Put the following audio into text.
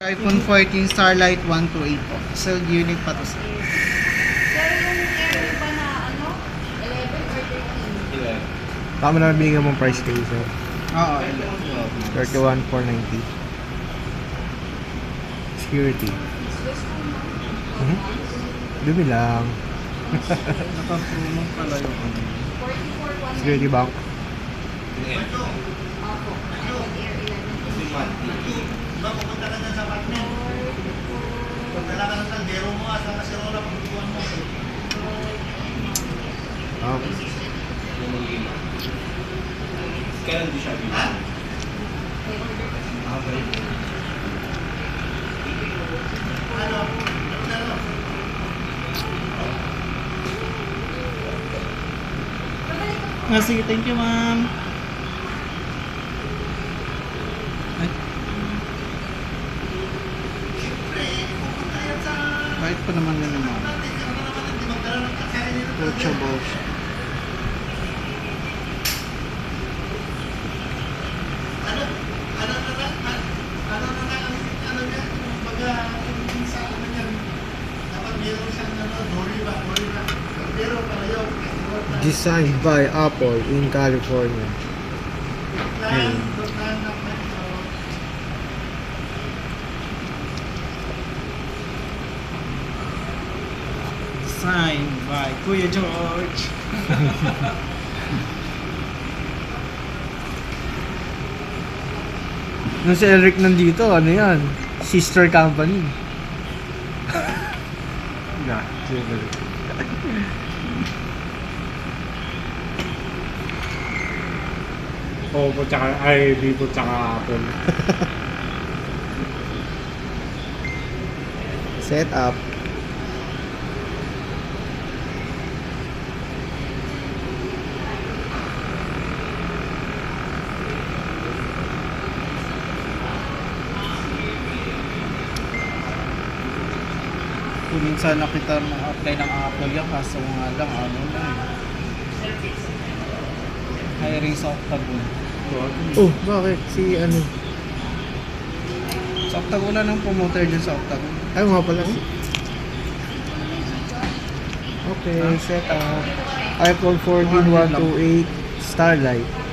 iPhone 14 Starlight 128 po. Sold unit pa to sir. Pero yung Air ba na ano? 11 or 13? Tama na nabigyan mong price kayo sir. Oo, 31,490. Security. Dumi lang. naka-promo pala yung ano. 44,190. Security bank. Opo. iPhone Air 11. Ah. Kailan di siya bilang? Sige, thank you ma'am. Ay. Kahit pa naman yun ma'am. Coachable siya. Designed by Apple in California. Ayun. Signed by Kuya George. Nung si Eric nandito, ano yan? Sister company. Nah, super. Oppo tsaka, ay, Vivo tsaka Apple. Set up. Kung sana kita mag-apply ng Apple yan, kaso nga lang, ano na eh. Hiring sa Octagon. Oh, bakit? Si ano? Sa Octagon lang ng promoter dyan sa Octagon. Ay, nga pala. Okay, set up. iPhone 14 128 Starlight.